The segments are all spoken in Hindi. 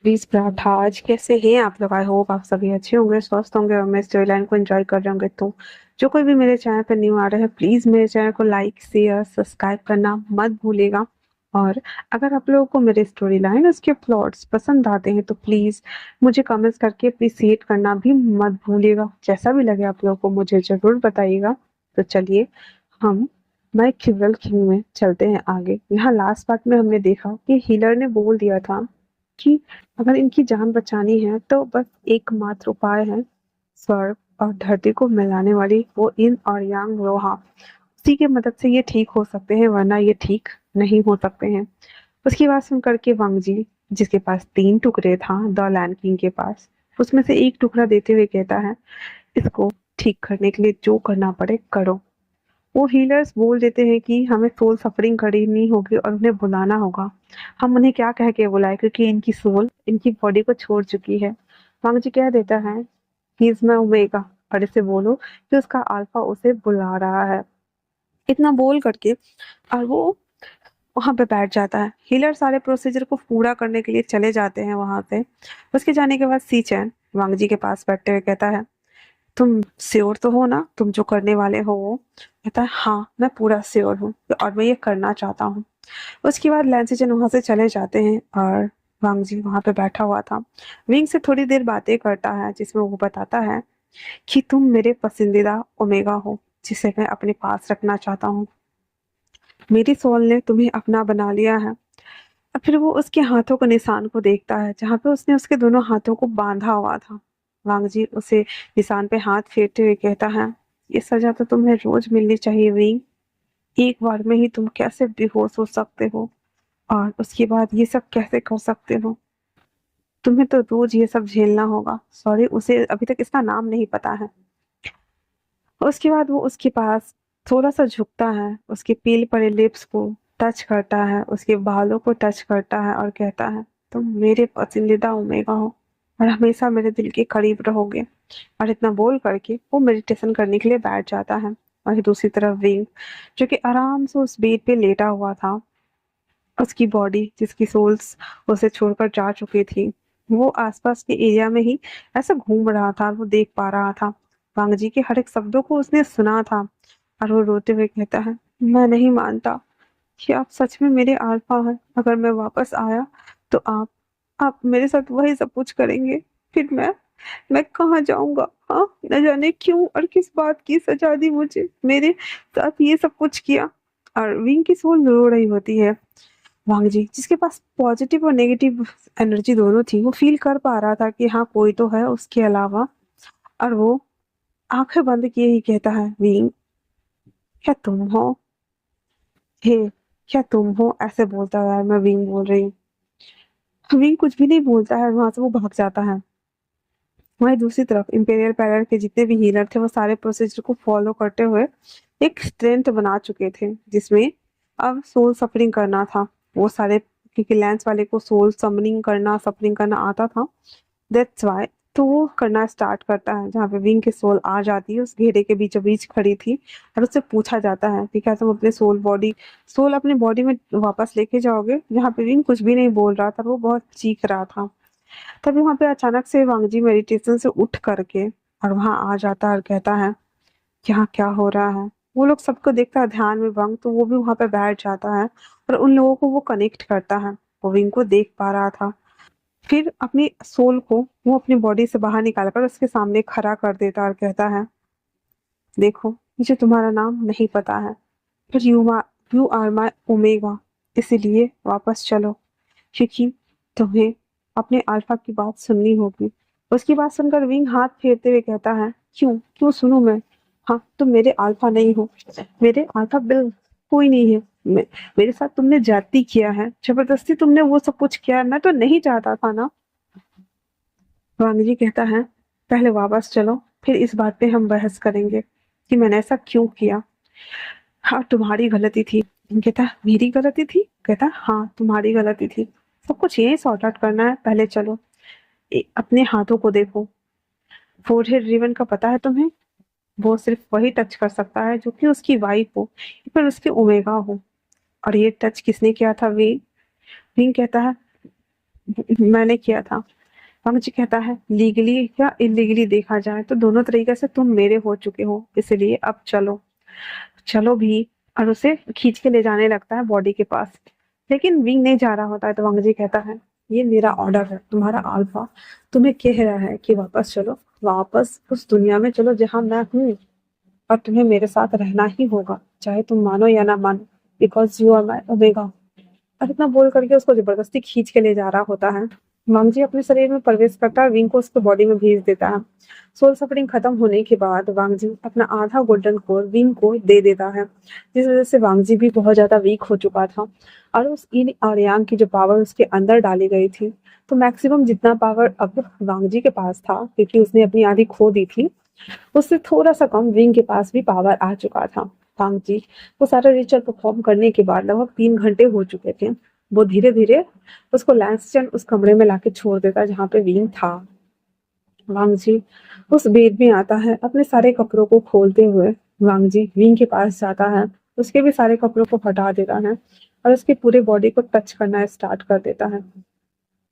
प्लीज पराठा। आज कैसे हैं आप लोग? आई होप आप सभी अच्छे होंगे, स्वस्थ होंगे और मेरे स्टोरी लाइन को एंजॉय कर रहे होंगे। तो जो कोई भी मेरे चैनल पर न्यू आ रहे हैं, प्लीज मेरे चैनल को लाइक शेयर सब्सक्राइब करना मत भूलिएगा। और अगर आप लोगों को मेरे स्टोरी लाइन उसके प्लॉट्स पसंद आते हैं तो प्लीज मुझे कमेंट्स करके अप्रिसिएट करना भी मत भूलिएगा। जैसा भी लगे आप लोगों को मुझे जरूर बताइएगा। तो चलिए हम माय क्यूरल किंग में चलते हैं आगे। यहाँ लास्ट पार्ट में हमने देखा कि हीलर ने बोल दिया था कि अगर इनकी जान बचानी है तो बस एकमात्र उपाय है स्वर्ग और धरती को मिलाने वाली वो इन और यांग लोहा। उसी की मदद से ये ठीक हो सकते हैं, वरना ये ठीक नहीं हो सकते हैं। उसकी बात सुन करके वांग जी, जिसके पास 3 टुकड़े था द लैंड किंग के पास, उसमें से एक टुकड़ा देते हुए कहता है, इसको ठीक करने के लिए जो करना पड़े करो। वो हीलर्स बोल देते हैं कि हमें सोल सफरिंग करनी होगी और उन्हें बुलाना होगा। हम उन्हें क्या कह के बुलाए, क्योंकि इनकी सोल इनकी बॉडी को छोड़ चुकी है। वांग जी कह देता है ही इज माई ओमेगा, और इसे बोलो कि उसका अल्फा उसे बुला रहा है। इतना बोल करके और वो वहां पे बैठ जाता है। हीलर सारे प्रोसीजर को पूरा करने के लिए चले जाते हैं वहां से। उसके जाने के बाद सी चैन वांग जी के पास बैठते हुए कहता है, तुम श्योर तो हो ना तुम जो करने वाले हो वो? कहता है हाँ मैं पूरा श्योर हूँ और मैं ये करना चाहता हूँ। उसके बाद लैंसीजन वहां से चले जाते हैं और वांग जी वहां पे बैठा हुआ था। विंग से थोड़ी देर बातें करता है, जिसमें वो बताता है कि तुम मेरे पसंदीदा ओमेगा हो, जिसे मैं अपने पास रखना चाहता हूँ। मेरी सोल ने तुम्हें अपना बना लिया है। और फिर वो उसके हाथों को निशान को देखता है, जहाँ पे उसने उसके दोनों हाथों को बांधा हुआ था। वांग जी उसे निशान पे हाथ फेरते हुए कहता है, ये सजा तो तुम्हें रोज मिलनी चाहिए विंग। एक बार में ही तुम कैसे बेहोश हो सकते हो और उसके बाद ये सब कैसे कर सकते हो? तुम्हें तो रोज ये सब झेलना होगा। सॉरी, उसे अभी तक इसका नाम नहीं पता है। उसके बाद वो उसके पास थोड़ा सा झुकता है, उसके पील पड़े लिप्स को टच करता है, उसके बालों को टच करता है और कहता है, तुम मेरे पसंदीदा ओमेगा हो और हमेशा मेरे दिल के करीब रहोगे। और इतना बोल करके वो मेडिटेशन करने के लिए बैठ जाता है। वहीं दूसरी तरफ विंग, जो कि आराम से उस बेड पे लेटा हुआ था, उसकी बॉडी जिसकी सोल्स उसे छोड़कर जा चुकी थी, वो आसपास के एरिया में ही ऐसा घूम रहा था और वो देख पा रहा था। वांग जी के हर एक शब्दों को उसने सुना था। और वो रोते हुए कहता है, मैं नहीं मानता कि आप सच में मेरे अल्फा हैं। अगर मैं वापस आया तो आप मेरे साथ वही सब कुछ करेंगे। फिर मैं कहाँ जाऊंगा? हाँ, न जाने क्यों और किस बात की सजा दी मुझे, मेरे साथ ये सब कुछ किया। और विंग की सोल रो रही होती है। वांग जी, जिसके पास पॉजिटिव और नेगेटिव एनर्जी दोनों थी, वो फील कर पा रहा था कि हाँ कोई तो है उसके अलावा। और वो आंखें बंद किए ही कहता है, विंग क्या तुम हो? हे, क्या तुम हो? ऐसे बोलता है, मैं विंग बोल रही हूँ। विंग कुछ भी नहीं बोलता है और वहां से वो भाग जाता है। वहीं दूसरी तरफ इंपीरियल पैरल के जितने भी हीलर थे वो सारे प्रोसीजर को फॉलो करते हुए एक स्ट्रेंथ बना चुके थे, जिसमें अब सोल सफरिंग करना था। वो सारे, क्योंकि लैंस वाले को सोल समनिंग करना सफरिंग करना आता था, दैट्स वाई। तो वो करना स्टार्ट करता है, जहाँ पे विंग की सोल आ जाती है, उस घेरे के बीचों बीच खड़ी थी। और उससे पूछा जाता है कि क्या तुम अपने सोल अपने बॉडी में वापस लेके जाओगे? जहाँ पे विंग कुछ भी नहीं बोल रहा था, वो बहुत चीख रहा था। तभी वहां पे अचानक से वांगजी मेडिटेशन से उठ करके और वहां आ जाता है और कहता है, यहाँ क्या हो रहा है? वो लोग सबको देखता है ध्यान में वांग, तो वो भी वहां पे बैठ जाता है और उन लोगों को वो कनेक्ट करता है। वो विंग को देख पा रहा था। फिर अपनी सोल को वो अपनी बॉडी से बाहर निकाल कर उसके सामने खड़ा कर देता है और कहता है, देखो मुझे तुम्हारा नाम नहीं पता है, पर यू आर माई ओमेगा, इसीलिए वापस चलो, क्योंकि तुम्हें अपने अल्फा की बात सुननी होगी। उसकी बात सुनकर विंग हाथ फेरते हुए कहता है, क्यों क्यों सुनूं मैं? हाँ, तुम मेरे अल्फा नहीं हो। मेरे अल्फा बिल कोई नहीं है। मेरे साथ तुमने जाती किया है, जबरदस्ती तुमने वो सब कुछ किया है, मैं तो नहीं चाहता था ना। वांग जी कहता है, पहले वापस चलो, फिर इस बात पे हम बहस करेंगे कि मैंने ऐसा क्यों किया। हाँ, तुम्हारी गलती थी। कहता, मेरी गलती थी? कहता, हाँ तुम्हारी गलती थी। सब कुछ यही सॉर्ट आउट करना है, पहले चलो। अपने हाथों को देखो। फोरहेड रिबन का पता है तुम्हें? वो सिर्फ वही टच कर सकता है जो कि उसकी वाइफ हो, पर उसके ओमेगा हो। और ये टच किसने किया था? विंग। विंग कहता है, मैंने किया था। वंग जी कहता है लीगली या इलीगली देखा जाए तो दोनों तरीके से तुम मेरे हो चुके हो, इसलिए अब चलो। चलो भी। और उसे खींच के ले जाने लगता है बॉडी के पास। लेकिन विंग नहीं जा रहा होता है तो वंग जी कहता है ये मेरा ऑर्डर है, तुम्हारा अल्फा तुम्हें कह रहा है कि वापस चलो, वापस उस दुनिया में चलो जहां मैं हूँ, और तुम्हें मेरे साथ रहना ही होगा, चाहे तुम मानो या ना मानो, because you are my omega. और इतना बोल करके उसको जबरदस्ती खींच के ले जा रहा होता है। वांगजी अपने शरीर में प्रवेश करता है, विंग को उसके बॉडी में भेज देता है। सोल सफरिंग खत्म होने के बाद वांगजी अपना आधा गोल्डन कोर विंग को दे देता है, जिस वजह से वांगजी भी बहुत ज्यादा वीक हो चुका था। और उस इन और यांग की जो पावर उसके अंदर डाली गई थी, तो मैक्सिमम जितना पावर अब वांगजी के पास था, क्योंकि उसने अपनी आधी खो दी थी, उससे थोड़ा सा कम विंग के पास भी पावर आ चुका था। वांगजी वो सारा रिचुअल परफॉर्म करने के बाद लगभग 3 घंटे हो चुके थे। वो धीरे धीरे उसको लैंसस्टन उस कमरे में लाके छोड़ देता जहाँ पे विंग था। वांगजी उस बेड में आता है, अपने सारे कपड़ों को खोलते हुए वांगजी विंग के पास जाता है, उसके भी सारे कपड़ों को हटा देता है और उसके पूरे बॉडी को टच करना स्टार्ट कर देता है।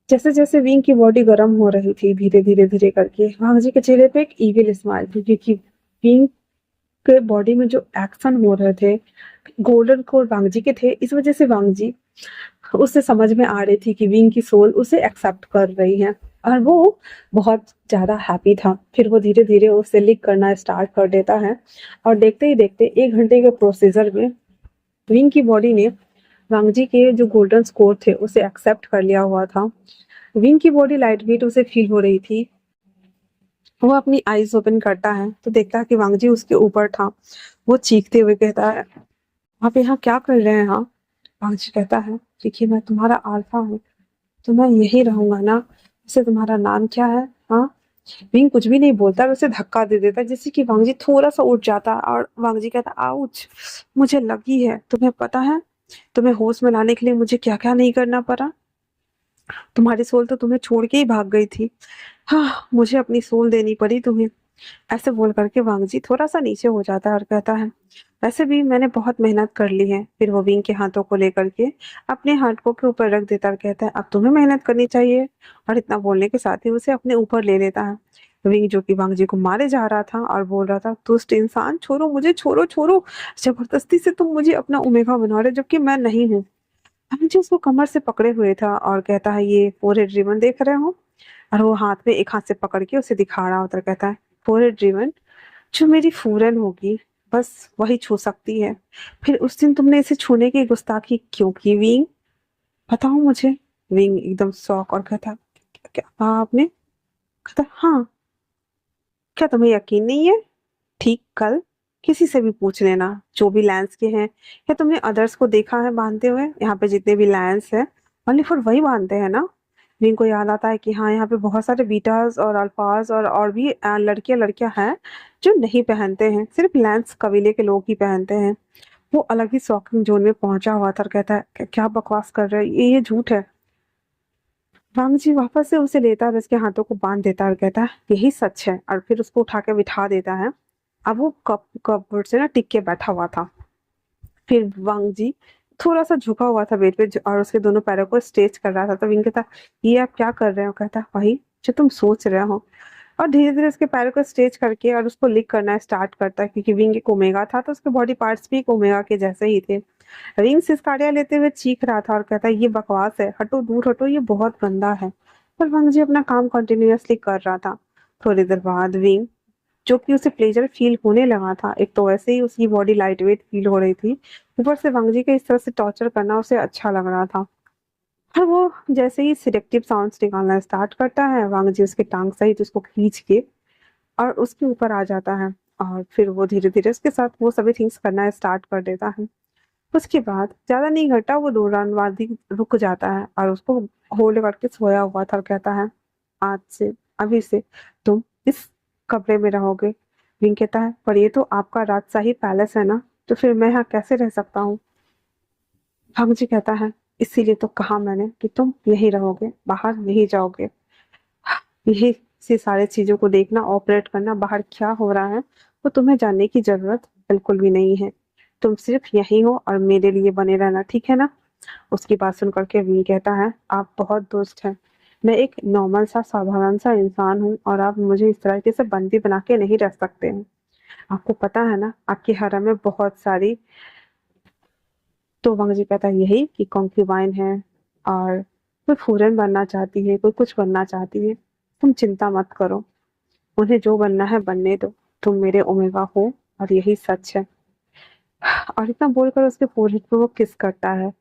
जैसे जैसे विंग की बॉडी गर्म हो रही थी, धीरे धीरे धीरे करके वांगजी के चेहरे पे एक इविल स्माइल थी, क्योंकि विंग के बॉडी में जो एक्शन हो रहे थे गोल्डन कोर वांगजी के थे, इस वजह से वांगजी उसे समझ में आ रही थी कि विंग की सोल उसे एक्सेप्ट कर रही है, और वो बहुत ज्यादा हैप्पी था। फिर वो धीरे धीरे उसे लिक करना स्टार्ट कर देता है, और देखते ही देखते 1 घंटे के प्रोसीजर में विंग की बॉडी ने वांगजी के जो गोल्डन स्कोर थे उसे एक्सेप्ट कर लिया हुआ था। विंग की बॉडी लाइट वेट उसे फील हो रही थी। वो अपनी आईज ओपन करता है तो देखता है कि वांगजी उसके ऊपर था। वो चीखते हुए कहता है आप यहाँ क्या कर रहे हैं? हाँ। वांगजी कहता है देखिए मैं तुम्हारा अल्फा हूँ, तो मैं यही रहूंगा ना। वैसे तुम्हारा नाम क्या है? हाँ। विंग कुछ भी नहीं बोलता, वैसे धक्का दे देता है, जिससे कि वांगजी थोड़ा सा उठ जाता है, और वांगजी कहता आउच, मुझे लगी है। तुम्हें पता है तुम्हें होश में लाने के लिए मुझे क्या क्या नहीं करना पड़ा? तुम्हारी सोल तो तुम्हें छोड़ के ही भाग गई थी। हाँ, मुझे अपनी सोल देनी पड़ी तुम्हें। ऐसे बोल करके वांगजी थोड़ा सा नीचे हो जाता है और कहता है वैसे भी मैंने बहुत मेहनत कर ली है। फिर वो विंग के हाथों को लेकर के अपने हाथों के ऊपर रख देता और कहता है अब तुम्हें मेहनत करनी चाहिए। और इतना बोलने के साथ ही उसे अपने ऊपर ले लेता है। विंग जो कि वांगजी को मारे जा रहा था और बोल रहा था दुष्ट इंसान, छोड़ो मुझे, छोड़ो छोड़ो, जबरदस्ती से तुम मुझे अपना ओमेगा बना रहे हो, जबकि मैं नहीं हूँ। वांगजी उसको कमर से पकड़े हुए था और कहता है ये फोरहेड रिबन देख रहे हो? और वो हाथ में एक हाथ से पकड़ के उसे दिखा रहा होता है, कहता है फोरहेड रिबन जो मेरी फूरन होगी बस वही छू सकती है। फिर उस दिन तुमने इसे छूने की गुस्ताखी क्यों की विंग? बताओ मुझे। विंग एकदम शॉक और कहता क्या कहा आपने? कहता हाँ। क्या तुम्हें यकीन नहीं है? ठीक कल किसी से भी पूछ लेना जो भी लैंस के हैं, या तुमने अदर्स को देखा है बांधते हुए? यहाँ पे जितने भी लैंस है ओनली फॉर वही बांधते हैं ना। विंग को याद आता है कि हाँ यहाँ पे बहुत सारे बीटास और अल्फाज और भी लड़कियां लड़कियां हैं जो नहीं पहनते हैं, सिर्फ लैंस कबीले के लोग ही पहनते हैं। वो अलग ही शॉकिंग जोन में पहुंचा हुआ था और कहता है क्या बकवास कर रहे हैं, ये झूठ है। वांगजी वापस से उसे लेता है और उसके हाथों को बांध देता है और कहता है यही सच है, और फिर उसको उठा के बिठा देता है। अब वो कपबोर्ड से ना टिक के बैठा हुआ था। फिर वांगजी थोड़ा सा झुका हुआ था बेड पे और उसके दोनों पैरों को स्ट्रेच कर रहा था, तो विंग कहता ये आप क्या कर रहे हो? कहता वही जो तुम सोच रहे हो। और धीरे धीरे उसके पैरों को स्ट्रेच करके और उसको लिक करना स्टार्ट करता है, क्योंकि विंग एक ओमेगा था तो उसके बॉडी पार्ट्स भी एक ओमेगा के जैसे ही थे। विंग सिसकारियां लेते हुए चीख रहा था और कहता ये बकवास है, हटो दूर हटो, ये बहुत गंदा है। पर वांगजी अपना काम कंटिन्यूअसली कर रहा था। थोड़ी देर बाद विंग जो कि उसे प्लेजर फील होने लगा था, एक तो वैसे ही उसकी बॉडी लाइट वेट फील हो रही थी, ऊपर से वांगजी के इस तरह से टॉर्चर करना उसे अच्छा लग रहा था। और वो जैसे ही सिलेक्टिव साउंड्स निकालना स्टार्ट करता है, वांगजी उसके टांग सहित उसको खींच के और उसके ऊपर आ जाता है, और फिर वो धीरे धीरे उसके साथ वो सभी थिंग्स करना स्टार्ट कर देता है। उसके बाद ज्यादा नहीं घटा, वो दौरान बाद ही रुक जाता है और उसको होल्ड करके सोया हुआ था और कहता है आज से, अभी से तुम इस कमरे में रहोगे। विंग कहता है पर ये तो आपका राजशाही पैलेस है ना, तो फिर मैं यहाँ कैसे रह सकता हूँ? भंग जी कहता है इसीलिए तो कहा मैंने कि तुम यहीं रहोगे, बाहर नहीं जाओगे। यही से सारे चीजों को देखना, ऑपरेट करना, बाहर क्या हो रहा है वो तुम्हें जानने की जरूरत बिल्कुल भी नहीं है। तुम सिर्फ यहीं हो और मेरे लिए बने रहना, ठीक है ना? उसकी बात सुन करके विंग कहता है, आप बहुत दुष्ट हैं। मैं एक नॉर्मल सा साधारण सा इंसान हूँ और आप मुझे इस तरीके से बंदी बना के नहीं रख सकते हैं। आपको पता है ना आपके हरम में बहुत सारी। तो वंग जी कहता है यही कि कॉन्क्यूबाइन है और कोई फूरन बनना चाहती है, कोई कुछ बनना चाहती है। तुम चिंता मत करो, उन्हें जो बनना है बनने दो। तुम मेरे ओमेगा हो और यही सच है। और इतना बोलकर उसके फोrehead पे वो किस करता है।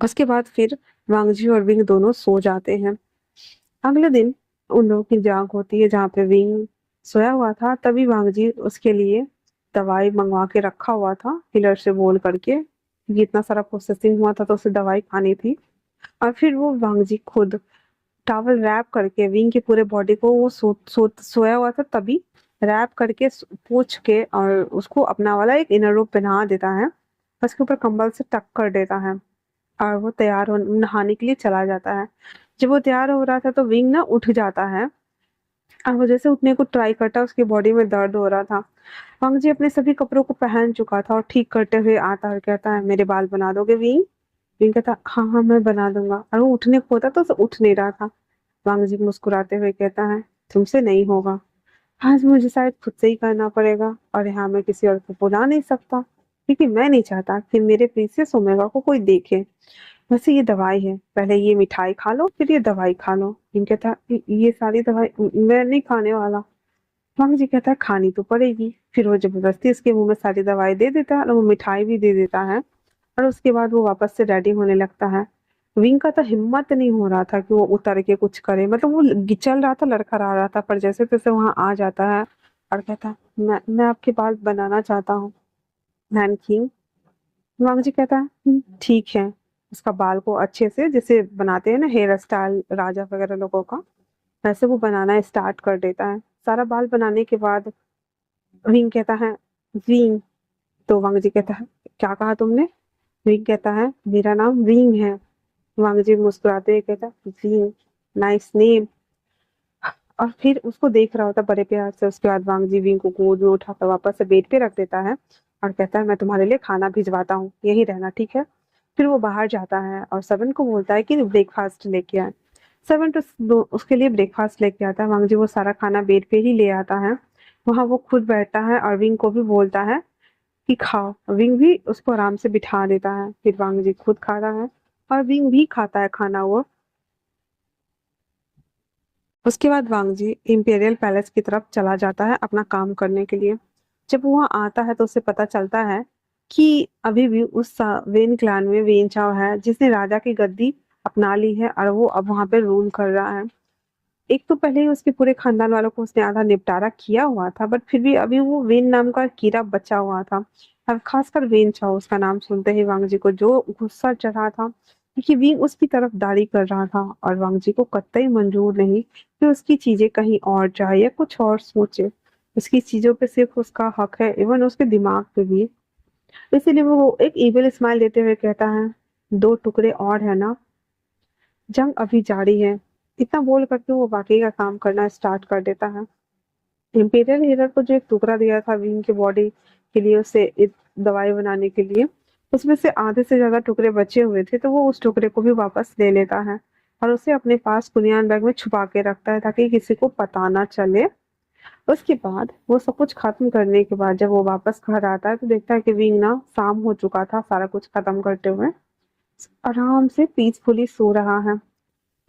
उसके बाद फिर वांगजी और विंग दोनों सो जाते हैं। अगले दिन उन लोगों की जाग होती है जहाँ पे विंग सोया हुआ था। तभी वांगजी उसके लिए दवाई मंगवा के रखा हुआ था हिलर से बोल करके, क्योंकि इतना सारा प्रोसेसिंग हुआ था तो उसे दवाई खानी थी। और फिर वो वांगजी खुद टॉवल रैप करके विंग की पूरे बॉडी को वो सोया हुआ था तभी रैप करके पोंछ के और उसको अपना वाला एक इनर रोब पहना देता है। उसके ऊपर कंबल से टक कर देता है और वो तैयार हो नहाने के लिए चला जाता है। जब वो तैयार हो रहा था तो विंग ना उठ जाता है और वो जैसे उठने को ट्राई करता है उसकी बॉडी में दर्द हो रहा था। वांग जी अपने सभी कपड़ों को पहन चुका था और ठीक करते हुए आता है और कहता है, मेरे बाल बना दोगे विंग? विंग कहता हाँ हाँ मैं बना दूंगा। और वो उठने को होता तो उसे उठ नहीं रहा था। वांग जी मुस्कुराते हुए कहता है, तुमसे नहीं होगा। आज मुझे शायद खुद से ही करना पड़ेगा और यहाँ मैं किसी और को बुला नहीं सकता, क्योंकि मैं नहीं चाहता कि मेरे प्रीसियस ओमेगा को कोई देखे। वैसे ये दवाई है, पहले ये मिठाई खा लो फिर ये दवाई खा लो। विंग कहता ये सारी दवाई मैं नहीं खाने वाला। वांग जी कहता है खानी तो पड़ेगी। फिर वो जबरदस्ती उसके मुंह में सारी दवाई दे देता है और वो मिठाई भी दे देता है। और उसके बाद वो वापस से रेडी होने लगता है। विंग का तो हिम्मत नहीं हो रहा था कि वो उतर के कुछ करे, मतलब वो चल रहा था, लड़खड़ा रहा था, पर जैसे तैसे वहां आ जाता है और कहता है, मैं आपके बाल बनाना चाहता हूँ मैन किंग। वांग जी कहता है, ठीक है। उसका बाल को अच्छे से जैसे बनाते हैं ना हेयर स्टाइल राजा वगैरह लोगों का, वैसे वो बनाना स्टार्ट कर देता है। सारा बाल बनाने के बाद विंग कहता है, विंग। तो वांग जी कहता है, क्या कहा तुमने? विंग कहता है, मेरा नाम विंग है। वांग जी मुस्कुराते हुए कहता है, विंग, नाइस नेम। और फिर उसको देख रहा होता बड़े प्यार से। उसके बाद वांग जी विंग को गोद में उठाकर वापस से बेड पे रख देता है और कहता है, मैं तुम्हारे लिए खाना भिजवाता हूँ, यही रहना, ठीक है? फिर वो बाहर जाता है और सबन को बोलता है कि ब्रेकफास्ट लेके आए। सबन तो उसके लिए ब्रेकफास्ट लेके आता है। वांग जी वो सारा खाना बेड पे ही ले आता है। वहां वो खुद बैठता है और विंग को भी बोलता है कि खाओ। विंग भी उसको आराम से बिठा देता है। फिर वांग जी खुद खा रहा है और विंग भी खाता है खाना वो। उसके बाद वांग जी इम्पेरियल पैलेस की तरफ चला जाता है अपना काम करने के लिए। जब वो वहां आता है तो उसे पता चलता है कि अभी भी उस वेन क्लान में वेन चाओ है जिसने राजा की गद्दी अपना ली है और वो अब वहां पे रूल कर रहा है। एक तो पहले ही उसके पूरे खानदान वालों को उसने आधा निपटारा किया हुआ था, बट फिर भी अभी वो वेन नाम का कीड़ा बचा हुआ था। अब खासकर वेन चाओ उसका नाम सुनते ही वांग जी को जो गुस्सा चढ़ा था, क्योंकि विंग उसकी तरफदारी कर रहा था और वांग जी को कतई मंजूर नहीं कि उसकी चीजें कहीं और जाए या कुछ और सोचे। उसकी चीजों पे सिर्फ उसका हक है, इवन उसके दिमाग पे भी। इसीलिए वो एक इविल स्माइल देते हुए कहता है, दो टुकड़े और है ना, जंग अभी जारी है। इतना बोल करके वो बाकी का काम करना स्टार्ट कर देता है। इम्पीरियल हीरर को जो एक टुकड़ा दिया था विंग के बॉडी के लिए, उसे दवाई बनाने के लिए, उसमें से आधे से ज्यादा टुकड़े बचे हुए थे, तो वो उस टुकड़े को भी वापस ले लेता है और उसे अपने पास कुनियान बैग में छुपा के रखता है ताकि किसी को पता ना चले। उसके बाद वो सब कुछ खत्म करने के बाद जब वो वापस घर आता है तो देखता है कि विंग ना शाम हो चुका था सारा कुछ खत्म करते हुए आराम से पीसफुली सो रहा है।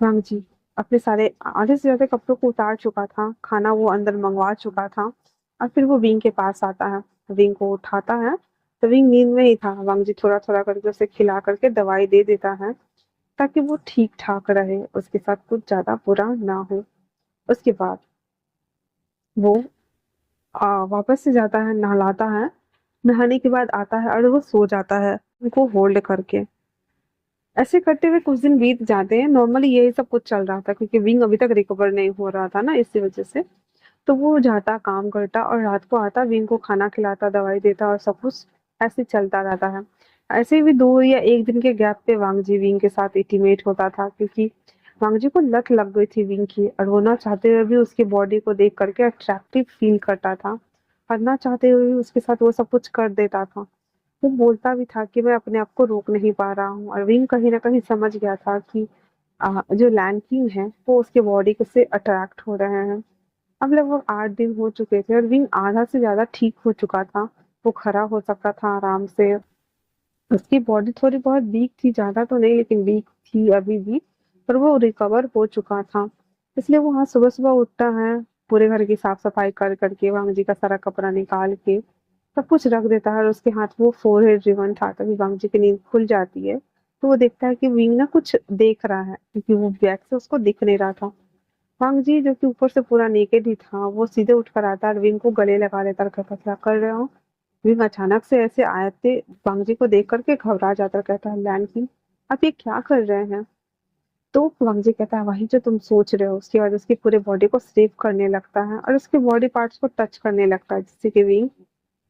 वांग जी अपने सारे आधे से ज्यादा कपड़ों को उतार चुका था, खाना वो अंदर मंगवा चुका था और फिर वो विंग के पास आता है, विंग को उठाता है। तो विंग नींद में ही था। वांग जी थोड़ा थोड़ा करके उसे खिला करके दवाई दे देता है ताकि वो ठीक ठाक रहे, उसके साथ कुछ ज्यादा बुरा ना हो। उसके बाद वो वापस से जाता है, नहलाता है। नहाने के बाद आता है और वो सो जाता है उनको होल्ड करके। ऐसे करते हुए कुछ दिन बीत जाते हैं। नॉर्मली यही सब कुछ चल रहा था क्योंकि विंग अभी तक रिकवर नहीं हो रहा था ना, इसी वजह से। तो वो जाता, काम करता और रात को आता, विंग को खाना खिलाता, दवाई देता और सब कुछ ऐसे चलता रहता है। ऐसे भी 2 या 1 दिन के गैप पे वांग जी विंग के साथ इंटीमेट होता था, क्योंकि वांग जी को लत लग गई थी विंग की और वो ना चाहते हुए भी उसकी बॉडी को देख करके अट्रैक्टिव फील करता था और ना चाहते हुए भी उसके साथ वो सब कुछ कर देता था। वो बोलता भी था कि मैं अपने आप को रोक नहीं पा रहा हूँ, और विंग कहीं ना कहीं समझ गया था कि जो लैंड किंग है वो उसके बॉडी से अट्रैक्ट हो रहे हैं। अब लगभग 8 दिन हो चुके थे और विंग आधा से ज्यादा ठीक हो चुका था। वो खड़ा हो सकता था आराम से। उसकी बॉडी थोड़ी बहुत वीक थी, ज्यादा तो नहीं लेकिन वीक थी अभी भी। पर वो रिकवर हो चुका था। इसलिए वो हाँ सुबह सुबह उठता है, पूरे घर की साफ सफाई कर करके वांग जी का सारा कपड़ा निकाल के सब कुछ रख देता है, और उसके हाथ वो फोरहेड रिबन था। तभी वांग जी की नींद खुल जाती है। तो वो देखता है कि विंग ना कुछ देख रहा है, क्योंकि वो बैग से उसको दिख नहीं रहा था। वांग जी जो कि ऊपर से पूरा नेकेड ही था, वो सीधे उठकर आता है और विंग को गले लगा लेता है और कहता है, क्या कर रहे हो। विंग अचानक से ऐसे आयते वांग जी को देख करके घबरा जाता है, कहता है, लैंड किंग आप ये क्या कर रहे हैं। तो वांग जी कहता है, वही जो तुम सोच रहे हो। उसके बाद उसकी पूरे बॉडी को स्ट्रिप करने लगता है और उसके बॉडी पार्ट्स को टच करने लगता है, जिससे कि विंग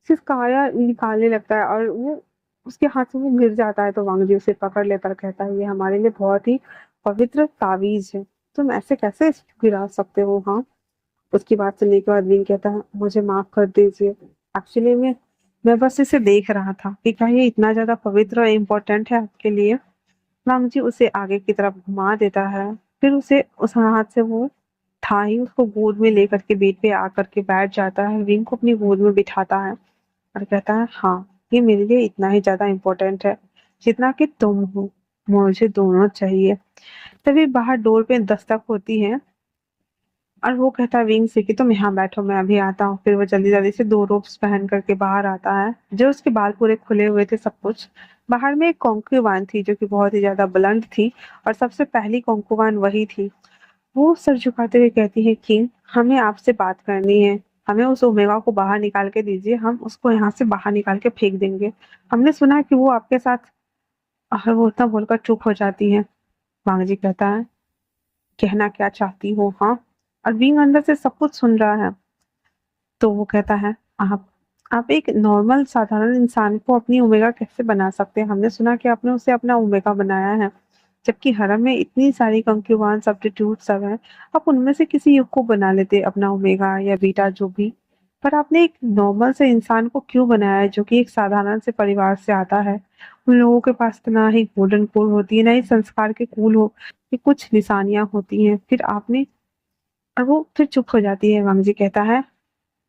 सिर्फ काया निकालने लगता है, और वो उसके हाथ से वो गिर जाता है। तो वांग जी उसे पकड़ लेता है, कहता है, ये हमारे लिए बहुत ही पवित्र तावीज है, तुम ऐसे कैसे इसको गिरा सकते हो। हाँ, उसकी बात सुनने के बाद विंग कहता है, मुझे माफ कर दीजिए। एक्चुअली मैं बस इसे देख रहा था कि क्या ये इतना ज्यादा पवित्र और इम्पोर्टेंट है आपके लिए। राम जी उसे आगे की तरफ घुमा देता है। फिर उसे उस हाथ से वो था ही उसको गोद में लेकर के बेड पे आकर के बैठ जाता है, विंग को अपनी गोद में बिठाता है और कहता है, हाँ ये मेरे लिए इतना ही ज्यादा इम्पोर्टेंट है जितना कि तुम हो। मुझे दोनों चाहिए। तभी बाहर डोर पे दस्तक होती है और वो कहता है विंग से कि तुम यहाँ बैठो, मैं अभी आता हूँ। फिर वो जल्दी जल्दी से 2 रोब्स पहन करके बाहर आता है, जो उसके बाल पूरे खुले हुए थे सब कुछ। बाहर में एक कॉन्क्यूवाइन थी जो कि बहुत ही ज्यादा ब्लंट थी, और सबसे पहली कॉन्क्यूवाइन वही थी। वो सर झुकाते हुए कहती है, किंग हमें आपसे बात करनी है। हमें उस ओमेगा को बाहर निकाल के दीजिए, हम उसको यहाँ से बाहर निकाल के फेंक देंगे। हमने सुना है कि वो आपके साथ। वो उतना बोलकर चुप हो जाती है। वांग जी कहता है, कहना क्या चाहती हो हाँ। और विंग अंदर से सब कुछ सुन रहा है। तो वो कहता है, आप एक नॉर्मल साधारण इंसान को अपनी ओमेगा कैसे बना सकते हैं। हमने सुना कि आपने उसे अपना ओमेगा बनाया है, जबकि हरम में इतनी सारी कंक्यूबान सब्स्टिट्यूट सब है। आप उनमें से किसी एक को बना लेते अपना ओमेगा या बीटा जो भी। पर आपने एक नॉर्मल से इंसान को क्यों बनाया है, जो कि एक साधारण से परिवार से आता है। उन लोगों के पास तो ना ही गोल्डन कोड होती है, ना ही संस्कार के कूल हो कि कुछ निशानियां होती हैं। फिर आपने, और वो फिर चुप हो जाती है। वांगजी कहता है,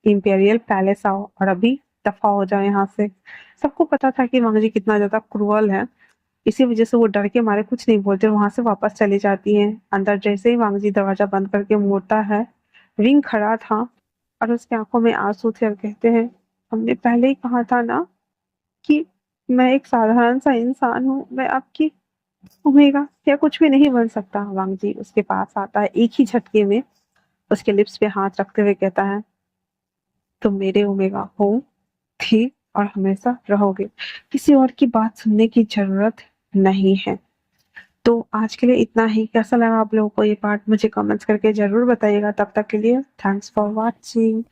इंपेरियल पैलेस आओ और अभी दफा हो जाओ यहाँ से। सबको पता था कि वांगजी कितना ज्यादा क्रूअल है, इसी वजह से वो डर के मारे कुछ नहीं बोलते, वहां से वापस चली जाती है। अंदर जैसे ही वांगजी दरवाजा बंद करके मुड़ता है, विंग खड़ा था और उसकी आंखों में आंसू थे, और कहते हैं, हमने पहले ही कहा था ना कि मैं एक साधारण सा इंसान हूँ, मैं आपकी ओमेगा या कुछ भी नहीं बन सकता। वांगजी उसके पास आता है, एक ही झटके में उसके लिप्स पे हाथ रखते हुए कहता है, तुम मेरे ओमेगा हो, थी और हमेशा रहोगे। किसी और की बात सुनने की जरूरत नहीं है। तो आज के लिए इतना ही। कैसा लगा आप लोगों को ये पार्ट, मुझे कमेंट्स करके जरूर बताइएगा। तब तक के लिए थैंक्स फॉर वॉचिंग।